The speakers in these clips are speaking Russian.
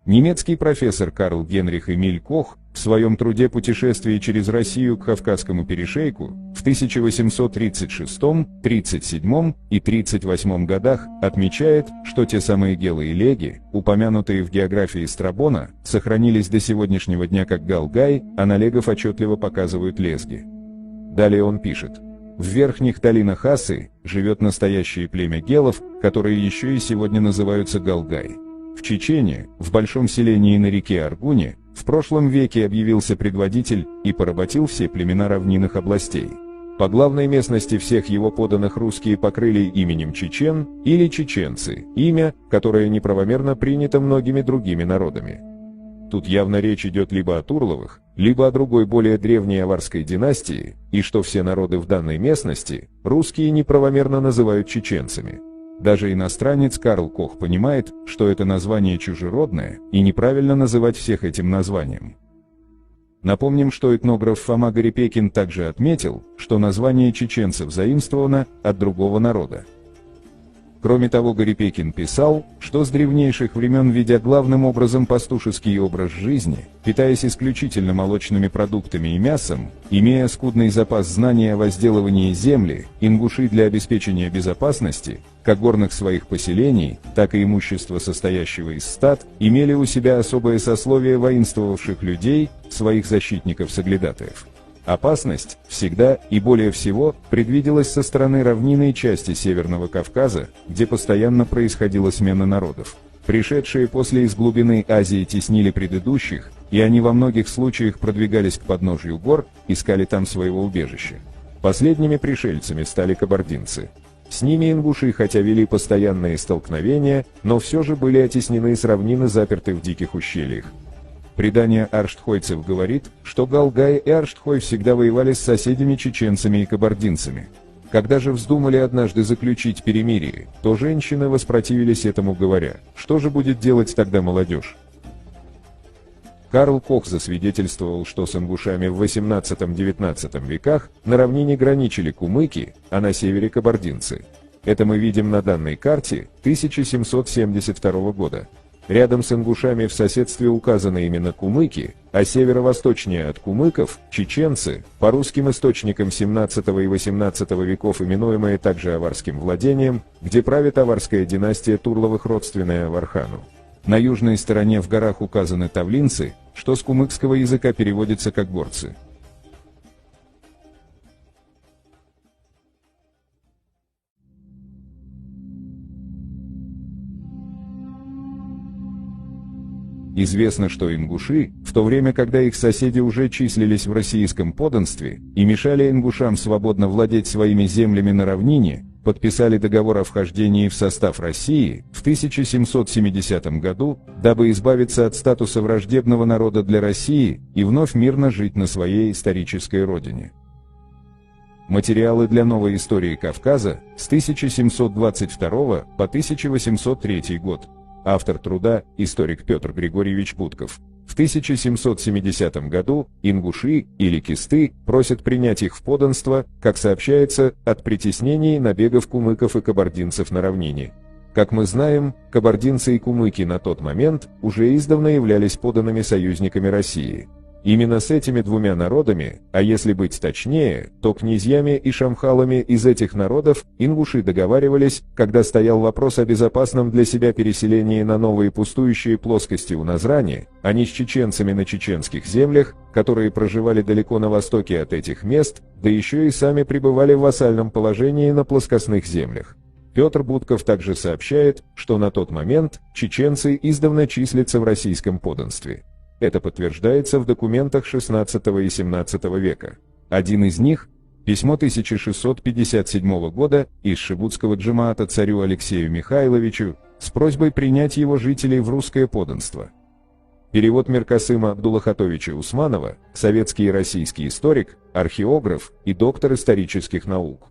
Немецкий профессор Карл Генрих Эмиль Кох в своем труде «Путешествие через Россию к Кавказскому перешейку» в 1836, 37 и 38 годах отмечает, что те самые гелы и леги, упомянутые в географии Страбона, сохранились до сегодняшнего дня как галгай, а на легов отчетливо показывают лезги. Далее он пишет: в верхних долинах Асы живет настоящее племя гелов, которые еще и сегодня называются галгай. В Чечне, в большом селении на реке Аргуне, в прошлом веке объявился предводитель и поработил все племена равнинных областей. По главной местности всех его подданных русские покрыли именем чечен или чеченцы, имя, которое неправомерно принято многими другими народами. Тут явно речь идет либо о Турловых, либо о другой более древней аварской династии, и что все народы в данной местности русские неправомерно называют чеченцами. Даже иностранец Карл Кох понимает, что это название чужеродное, и неправильно называть всех этим названием. Напомним, что этнограф Фома Гарипекин также отметил, что название чеченцев заимствовано от другого народа. Кроме того, Гарипекин писал, что с древнейших времен, ведя главным образом пастушеский образ жизни, питаясь исключительно молочными продуктами и мясом, имея скудный запас знаний о возделывании земли, ингуши для обеспечения безопасности, как горных своих поселений, так и имущества, состоящего из стад, имели у себя особое сословие воинствовавших людей, своих защитников-соглядатаев. Опасность всегда и более всего предвиделась со стороны равнинной части Северного Кавказа, где постоянно происходила смена народов. Пришедшие после из глубины Азии теснили предыдущих, и они во многих случаях продвигались к подножью гор, искали там своего убежища. Последними пришельцами стали кабардинцы. С ними ингуши, хотя вели постоянные столкновения, но все же были оттеснены с равнины, заперты в диких ущельях. Предание арштхойцев говорит, что галгай и арштхой всегда воевали с соседями чеченцами и кабардинцами. Когда же вздумали однажды заключить перемирие, то женщины воспротивились этому, говоря: что же будет делать тогда молодежь? Карл Кох засвидетельствовал, что с ингушами в XVIII-XIX веках на равнине граничили кумыки, а на севере кабардинцы. Это мы видим на данной карте 1772 года. Рядом с ингушами в соседстве указаны именно кумыки, а северо-восточнее от кумыков – чеченцы, по русским источникам XVII и XVIII веков именуемые также аварским владением, где правит аварская династия Турловых, родственная Авархану. На южной стороне в горах указаны тавлинцы, что с кумыкского языка переводится как горцы. Известно, что ингуши, в то время, когда их соседи уже числились в российском подданстве и мешали ингушам свободно владеть своими землями на равнине, подписали договор о вхождении в состав России в 1770 году, дабы избавиться от статуса враждебного народа для России и вновь мирно жить на своей исторической родине. Материалы для новой истории Кавказа с 1722 по 1803 год. Автор труда – историк Петр Григорьевич Будков. В 1770 году ингуши или кисты просят принять их в подданство, как сообщается, от притеснений и набегов кумыков и кабардинцев на равнине. Как мы знаем, кабардинцы и кумыки на тот момент уже издавна являлись подданными союзниками России. Именно с этими двумя народами, а если быть точнее, то князьями и шамхалами из этих народов ингуши договаривались, когда стоял вопрос о безопасном для себя переселении на новые пустующие плоскости у Назрани, а не с чеченцами на чеченских землях, которые проживали далеко на востоке от этих мест, да еще и сами пребывали в вассальном положении на плоскостных землях. Петр Будков также сообщает, что на тот момент чеченцы издавна числятся в российском подданстве. Это подтверждается в документах XVI и XVII века. Один из них – письмо 1657 года из Шибутского джемаата царю Алексею Михайловичу с просьбой принять его жителей в русское подданство. Перевод Миркасыма Абдуллахатовича Усманова, советский и российский историк, археограф и доктор исторических наук.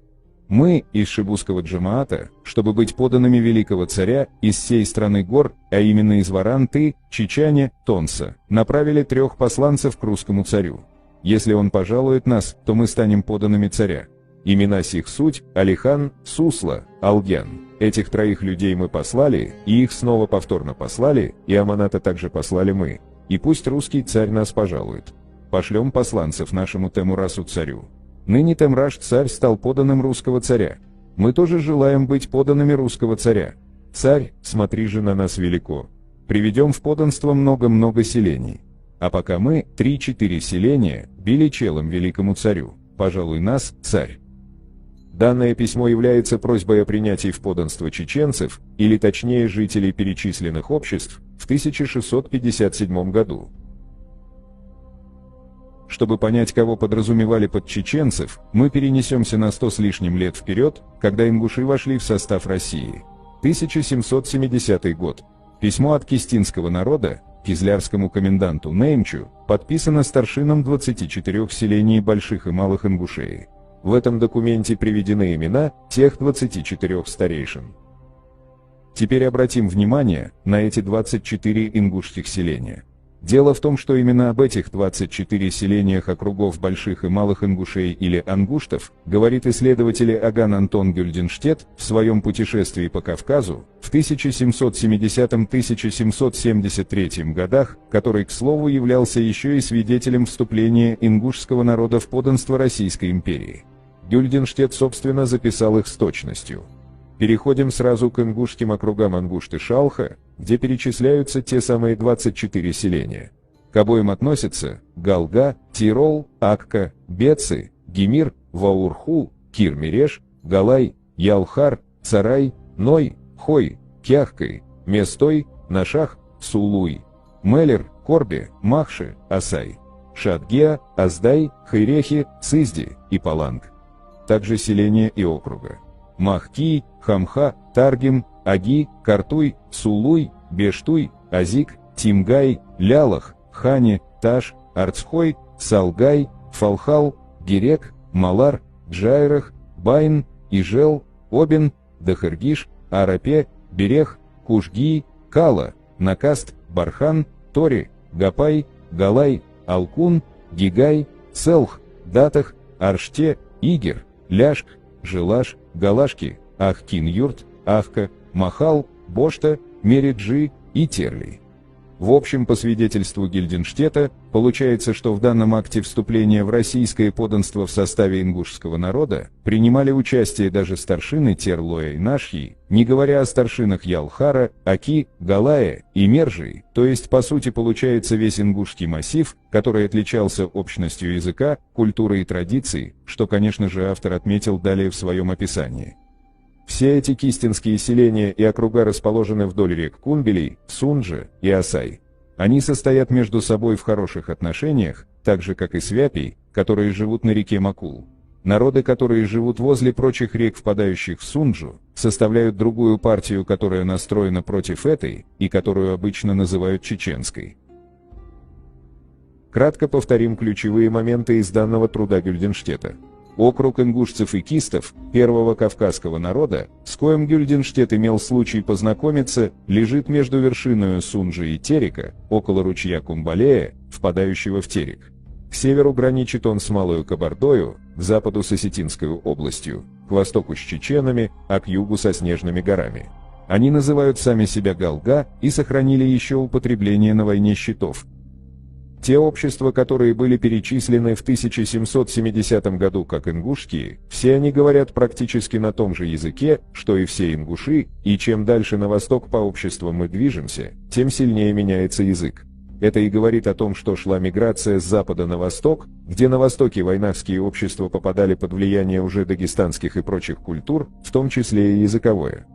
Мы из Шибутского джемаата, чтобы быть подданными великого царя из всей страны гор, а именно из Варанты, Чичаня, Тонса, направили 3 посланцев к русскому царю. Если он пожалует нас, то мы станем подданными царя. Имена сих суть – Алихан, Сусла, Алгян. Этих троих людей мы послали, и их снова повторно послали, и Аманата также послали мы. И пусть русский царь нас пожалует. Пошлем посланцев нашему Темурасу царю. Ныне Темраш царь стал подданным русского царя. Мы тоже желаем быть подданными русского царя. Царь, смотри же на нас велико. Приведем в подданство много-много селений. А пока мы, 3-4 селения, били челом великому царю, пожалуй нас, царь. Данное письмо является просьбой о принятии в подданство чеченцев, или точнее жителей перечисленных обществ, в 1657 году. Чтобы понять, кого подразумевали под чеченцев, мы перенесемся на 100 с лишним лет вперед, когда ингуши вошли в состав России. 1770 год. Письмо от кистинского народа, кизлярскому коменданту Неймчу, подписано старшинам 24 селений больших и малых Ингушей. В этом документе приведены имена тех 24 старейшин. Теперь обратим внимание на эти 24 ингушских селения. Дело в том, что именно об этих 24 селениях округов больших и малых ингушей или ангуштов говорит исследователь Аган Антон Гюльденштедт в своем путешествии по Кавказу в 1770-1773 годах, который, к слову, являлся еще и свидетелем вступления ингушского народа в подданство Российской империи. Гюльденштедт, собственно, записал их с точностью. Переходим сразу к ингушским округам Ангушты-Шалха, где перечисляются те самые 24 селения. К обоим относятся Галга, Тирол, Акка, Бецы, Гемир, Ваурху, Кирмереш, Галай, Ялхар, Царай, Ной, Хой, Кяхкой, Местой, Нашах, Сулуй, Мелер, Корбе, Махши, Асай, Шадгеа, Аздай, Хайрехи, Сызди и Паланг. Также селения и округа Махки, Хамха, Таргим, Аги, Картуй, Сулуй, Бештуй, Азик, Тимгай, Лялах, Хане, Таш, Арцхой, Салгай, Фалхал, Герек, Малар, Джайрах, Байн, Ижел, Обин, Дахыргиш, Арапе, Берех, Кушги, Кала, Накаст, Бархан, Тори, Гапай, Галай, Алкун, Гигай, Селх, Датах, Арште, Игер, Ляшк, Желаш, Галашки, Ахкин-Юрт, Ахка, Махал, Бошта, Мериджи и Терли. В общем, по свидетельству Гильденштедта, получается, что в данном акте вступления в российское подданство в составе ингушского народа принимали участие даже старшины Терлоя и Нашьи, не говоря о старшинах Ялхара, Аки, Галая и Мержи, то есть по сути получается весь ингушский массив, который отличался общностью языка, культуры и традиций, что, конечно же, автор отметил далее в своем описании. Все эти кистинские селения и округа расположены вдоль рек Кумбелей, Сунджа и Асай. Они состоят между собой в хороших отношениях, так же как и свяпи, которые живут на реке Макул. Народы, которые живут возле прочих рек, впадающих в Сунджу, составляют другую партию, которая настроена против этой, и которую обычно называют чеченской. Кратко повторим ключевые моменты из данного труда Гюльденштедта. Округ ингушцев и кистов, первого кавказского народа, с коим Гюльденштедт имел случай познакомиться, лежит между вершиною Сунджи и Терека, около ручья Кумбалея, впадающего в Терек. К северу граничит он с Малою Кабардою, к западу с Осетинской областью, к востоку с чеченами, а к югу со Снежными горами. Они называют сами себя Галга и сохранили еще употребление на войне щитов. Те общества, которые были перечислены в 1770 году как ингушские, все они говорят практически на том же языке, что и все ингуши, и чем дальше на восток по обществам мы движемся, тем сильнее меняется язык. Это и говорит о том, что шла миграция с запада на восток, где на востоке войнавские общества попадали под влияние уже дагестанских и прочих культур, в том числе и языковое.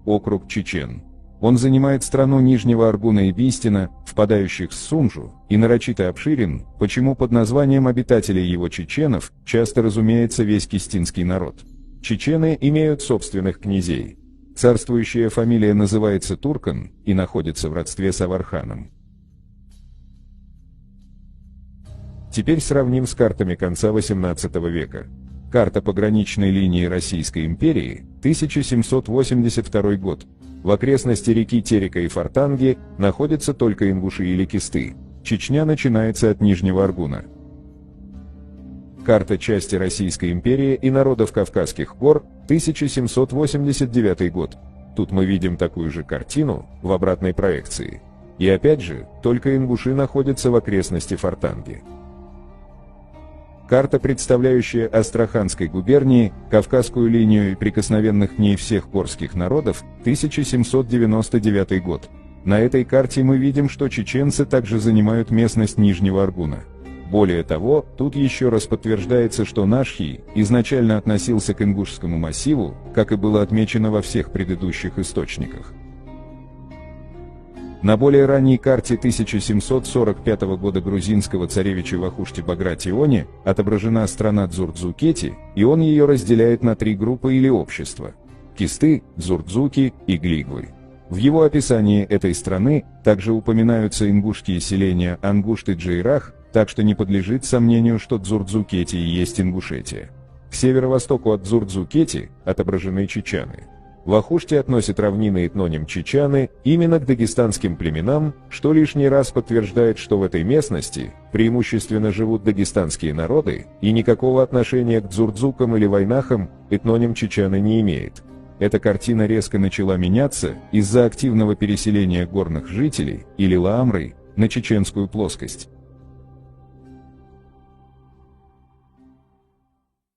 Округ Чечен. Он занимает страну Нижнего Аргуна и Бистина, впадающих в Сунджу, и нарочито обширен, почему под названием обитателей его чеченов часто разумеется весь кистинский народ. Чечены имеют собственных князей. Царствующая фамилия называется Туркан и находится в родстве с Аварханом. Теперь сравним с картами конца XVIII века. Карта пограничной линии Российской империи, 1782 год. В окрестности реки Терека и Фортанги находятся только ингуши или кисты. Чечня начинается от Нижнего Аргуна. Карта части Российской империи и народов Кавказских гор, 1789 год. Тут мы видим такую же картину в обратной проекции. И опять же, только ингуши находятся в окрестности Фортанги. Карта, представляющая Астраханской губернии, Кавказскую линию и прикосновенных к ней всех горских народов, 1799 год. На этой карте мы видим, что чеченцы также занимают местность Нижнего Аргуна. Более того, тут еще раз подтверждается, что Нашхи изначально относился к ингушскому массиву, как и было отмечено во всех предыдущих источниках. На более ранней карте 1745 года грузинского царевича Вахушти Багратиони отображена страна Дзурдзукети, и он ее разделяет на три группы или общества – Кисты, Дзурдзуки и Глигвы. В его описании этой страны также упоминаются ингушские селения Ангушт и Джейрах, так что не подлежит сомнению, что Дзурдзукети и есть Ингушетия. К северо-востоку от Дзурдзукети отображены чечаны. Вахушти относит равнины этноним чечаны именно к дагестанским племенам, что лишний раз подтверждает, что в этой местности преимущественно живут дагестанские народы, и никакого отношения к дзурдзукам или вайнахам этноним чечаны не имеет. Эта картина резко начала меняться из-за активного переселения горных жителей, или ламры, на чеченскую плоскость.